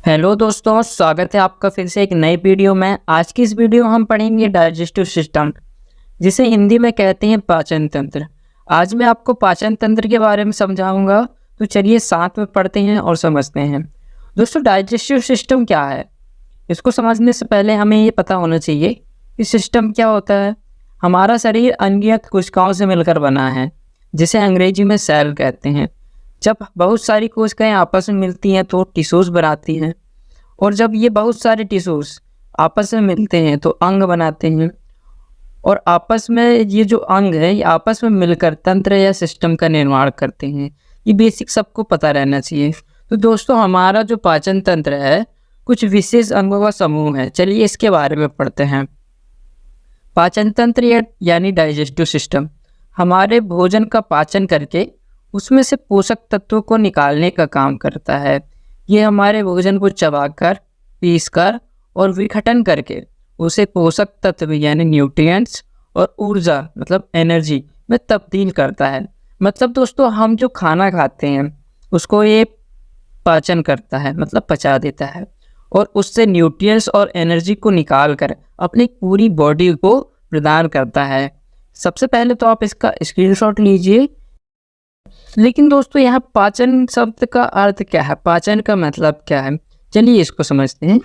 Hello दोस्तों, स्वागत है आपका फिर से एक नई वीडियो में। आज की इस वीडियो में हम पढ़ेंगे डाइजेस्टिव सिस्टम, जिसे हिंदी में कहते हैं पाचन तंत्र। आज मैं आपको पाचन तंत्र के बारे में समझाऊंगा, तो चलिए साथ में पढ़ते हैं और समझते हैं। दोस्तों, डाइजेस्टिव सिस्टम क्या है? इसको समझने से पहले हमें ये पता होना चाहिए कि सिस्टम क्या होता है। हमारा शरीर अनगिनत कोशिकाओं से मिलकर बना है, जिसे अंग्रेजी में सेल कहते हैं। जब बहुत सारी कोशिकाएं आपस में मिलती हैं तो टिश्यूज बनाती हैं, और जब ये बहुत सारे टिश्यूज आपस में मिलते हैं तो अंग बनाते हैं, और आपस में ये जो अंग है ये आपस में मिलकर तंत्र या सिस्टम का निर्माण करते हैं। ये बेसिक सबको पता रहना चाहिए। तो दोस्तों, हमारा जो पाचन तंत्र है कुछ विशेष अंगों का समूह है। चलिए इसके बारे में पढ़ते हैं। पाचन तंत्र यानी डाइजेस्टिव सिस्टम हमारे भोजन का पाचन करके उसमें से पोषक तत्वों को निकालने का काम करता है। ये हमारे भोजन को चबाकर, पीसकर और विघटन करके उसे पोषक तत्व यानी न्यूट्रिएंट्स और ऊर्जा मतलब एनर्जी में तब्दील करता है। मतलब दोस्तों, हम जो खाना खाते हैं उसको ये पाचन करता है, मतलब पचा देता है, और उससे न्यूट्रिएंट्स और एनर्जी को निकाल कर अपनी पूरी बॉडी को प्रदान करता है। सबसे पहले तो आप इसका स्क्रीनशॉट लीजिए। लेकिन दोस्तों, यहाँ पाचन शब्द का अर्थ क्या है, पाचन का मतलब क्या है, चलिए इसको समझते हैं।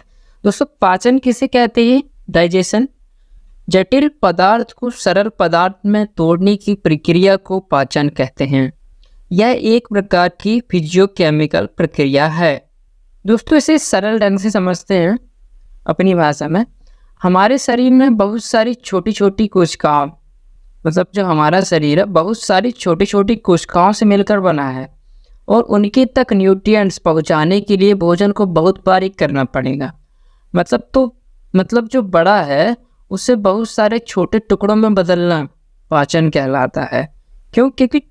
दोस्तों, पाचन किसे कहते हैं? डाइजेशन। जटिल पदार्थ को सरल पदार्थ में तोड़ने की प्रक्रिया को पाचन कहते हैं। यह एक प्रकार की फिजियोकेमिकल प्रक्रिया है। दोस्तों, इसे सरल ढंग से समझते हैं अपनी भाषा में। हमारे शरीर में बहुत सारी छोटी छोटी कोशिकाओं, मतलब जो हमारा शरीर है बहुत सारी छोटी छोटी कोशिकाओं से मिलकर बना है, और उनके तक न्यूट्रिएंट्स पहुंचाने के लिए भोजन को बहुत बारीक करना पड़ेगा। मतलब जो बड़ा है उसे बहुत सारे छोटे टुकड़ों में बदलना पाचन कहलाता है। क्योंकि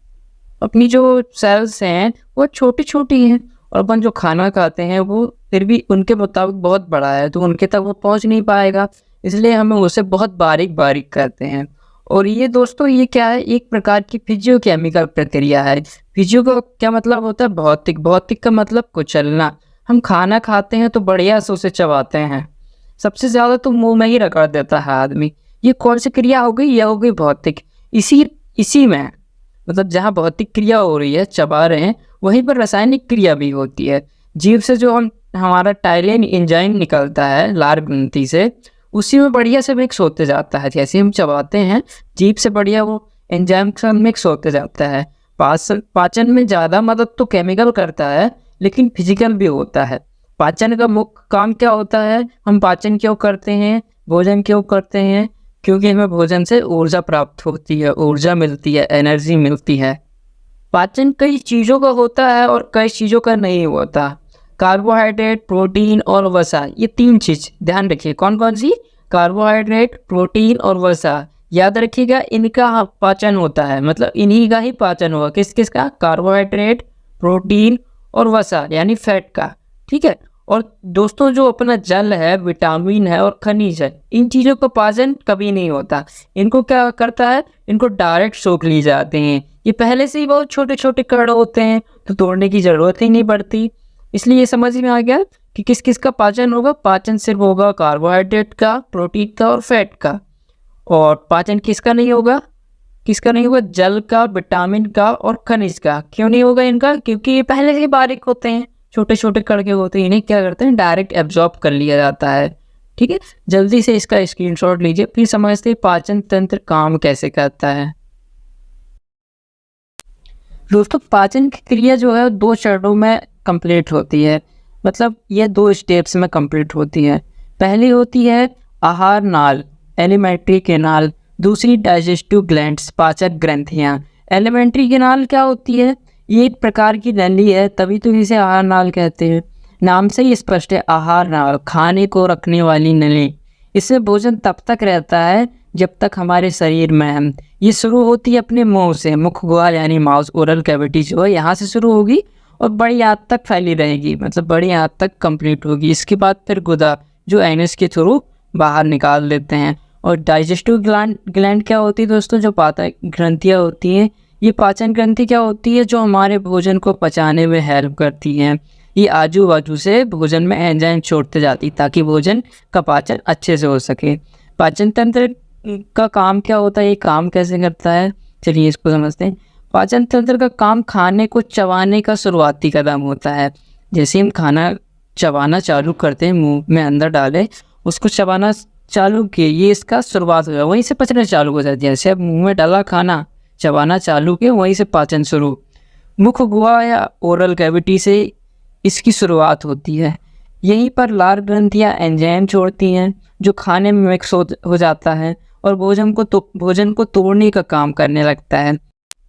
अपनी जो सेल्स हैं वो छोटी छोटी हैं, और अपन जो खाना खाते हैं वो फिर भी उनके मुताबिक बहुत बड़ा है, तो उनके तक वो पहुंच नहीं पाएगा, इसलिए हमें उसे बहुत बारीक बारीक करते हैं। और ये दोस्तों, ये क्या है? एक प्रकार की फिजियोकेमिकल प्रक्रिया है। फिजियो का क्या मतलब होता है? भौतिक। भौतिक का मतलब कुचलना। हम खाना खाते हैं तो बढ़िया से उसे चबाते हैं, सबसे ज़्यादा तो मुंह में ही रगड़ देता है आदमी। ये कौन सी क्रिया हो गई? यह हो गई भौतिक। इसी में मतलब जहाँ भौतिक क्रिया हो रही है, चबा रहे हैं, वहीं पर रासायनिक क्रिया भी होती है। जीभ से जो हमारा टाइलिन एंजाइम निकलता है लार ग्रंथि से, उसी में बढ़िया से मिक्स होते जाता है। जैसे हम चबाते हैं जीभ से बढ़िया वो एंजाइम के साथ मिक्स होते जाता है। पाचन में ज़्यादा मदद तो केमिकल करता है, लेकिन फिजिकल भी होता है। पाचन का मुख्य काम क्या होता है? हम पाचन क्यों करते हैं, भोजन क्यों करते हैं? क्योंकि हमें भोजन से ऊर्जा प्राप्त होती है, ऊर्जा मिलती है, एनर्जी मिलती है। पाचन कई चीज़ों का होता है और कई चीज़ों का नहीं होता। कार्बोहाइड्रेट, प्रोटीन और वसा, ये तीन चीज़ ध्यान रखिए। कौन कौन सी? कार्बोहाइड्रेट, प्रोटीन और वसा। याद रखिएगा, इनका पाचन होता है, मतलब इन्हीं का ही पाचन होगा। किस किस का? कार्बोहाइड्रेट, प्रोटीन और वसा यानी फैट का। ठीक है। और दोस्तों, जो अपना जल है, विटामिन है और खनिज है, इन चीज़ों का पाचन कभी नहीं होता। इनको क्या करता है? इनको डायरेक्ट सोख ली जाते हैं। ये पहले से ही बहुत छोटे छोटे कण होते हैं, तो तोड़ने की ज़रूरत ही नहीं पड़ती। इसलिए ये समझ में आ गया कि किस किस का पाचन होगा। पाचन सिर्फ होगा कार्बोहाइड्रेट का, प्रोटीन का और फैट का। और पाचन किसका नहीं होगा? किसका नहीं होगा? जल का, विटामिन का और खनिज का। क्यों नहीं होगा इनका? क्योंकि ये पहले से बारीक होते हैं, छोटे छोटे कण के होते हैं। इन्हें क्या करते हैं? डायरेक्ट एब्जॉर्ब कर लिया जाता है। ठीक है। जल्दी से इसका स्क्रीनशॉट लीजिए, फिर समझते हैं पाचन तंत्र काम कैसे करता है। दोस्तों, पाचन की क्रिया जो है 2 चरणों में कंप्लीट होती है, मतलब ये 2 स्टेप्स में कंप्लीट होती है। पहली होती है आहार नाल, एलिमेंट्री कैनाल। दूसरी डाइजेस्टिव ग्लैंड्स, पाचक ग्रंथियाँ। एलिमेंट्री कैनाल क्या होती है? ये एक प्रकार की नली है, तभी तो इसे आहार नाल कहते हैं। नाम से ही स्पष्ट है, आहार नाल, खाने को रखने वाली नली। इसमें भोजन तब तक रहता है जब तक हमारे शरीर में है। ये शुरू होती है अपने मुंह से, मुख गुहा यानी माउस, ओरल कैविटी जो है यहाँ से शुरू होगी और बड़ी आंत तक फैली रहेगी, मतलब बड़ी आंत तक कंप्लीट होगी। इसके बाद फिर गुदा जो एनस के थ्रू बाहर निकाल देते हैं। और डाइजेस्टिव ग्लैंड क्या होती है दोस्तों? जो पाचक ग्रंथियाँ होती हैं। ये पाचन ग्रंथि क्या होती है? जो हमारे भोजन को पचाने में हेल्प करती हैं। ये आजू बाजू से भोजन में एंजाइम छोड़ते जाती ताकि भोजन का पाचन अच्छे से हो सके। पाचन तंत्र का काम क्या होता है, ये काम कैसे करता है, चलिए इसको समझते हैं। पाचन तंत्र का काम खाने को चबाने का शुरुआती कदम होता है। जैसे हम खाना चबाना चालू करते हैं, मुंह में अंदर डाले, उसको चबाना चालू किए, ये इसका शुरुआत हो जाए, वहीं से पचना चालू हो जाती है। जैसे अब मुंह में डाला खाना, चबाना चालू किए, वहीं से पाचन शुरू। मुख गुहा या ओरल कैविटी से इसकी शुरुआत होती है। यहीं पर लार ग्रंथियाँ एंजाइम छोड़ती हैं जो खाने में मिक्स हो जाता है और भोजन को तोड़ने का काम करने लगता है।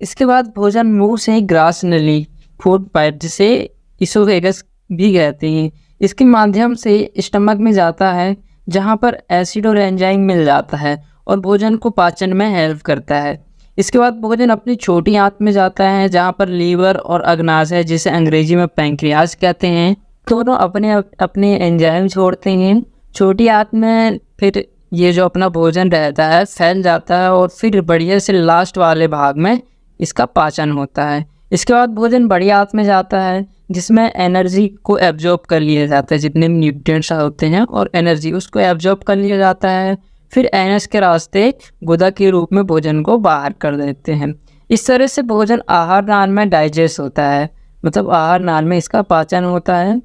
इसके बाद भोजन मुंह से ग्रास नली, फूड पाइप, जिसे इसोफेगस भी कहते हैं, इसके माध्यम से स्टमक में जाता है, जहां पर एसिड और एंजाइम मिल जाता है और भोजन को पाचन में हेल्प करता है। इसके बाद भोजन अपनी छोटी आंत में जाता है, जहां पर लीवर और अग्नाशय, जिसे अंग्रेजी में पैंक्रियाज कहते हैं, दोनों अपने अपने एंजाइम छोड़ते हैं। छोटी आंत में फिर ये जो अपना भोजन रहता है फैल जाता है और फिर बढ़िया से लास्ट वाले भाग में इसका पाचन होता है। इसके बाद भोजन बड़ी आंत में जाता है, जिसमें एनर्जी को एब्जॉर्ब कर लिया जाता है, जितने न्यूट्रिएंट्स होते हैं और एनर्जी, उसको एब्जॉर्ब कर लिया जाता है। फिर एनएस के रास्ते गुदा के रूप में भोजन को बाहर कर देते हैं। इस तरह से भोजन आहार नाल में डाइजेस्ट होता है, मतलब आहार नाल में इसका पाचन होता है।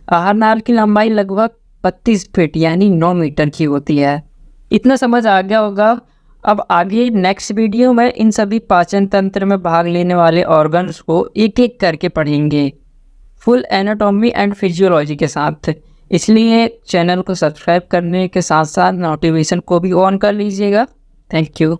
आहार नाल की लंबाई लगभग 32 फीट यानी 9 मीटर की होती है। इतना समझ आ गया होगा। अब आगे नेक्स्ट वीडियो में इन सभी पाचन तंत्र में भाग लेने वाले ऑर्गन्स को एक एक करके पढ़ेंगे, फुल एनाटॉमी एंड फिजियोलॉजी के साथ। इसलिए चैनल को सब्सक्राइब करने के साथ साथ नोटिफिकेशन को भी ऑन कर लीजिएगा। Thank you.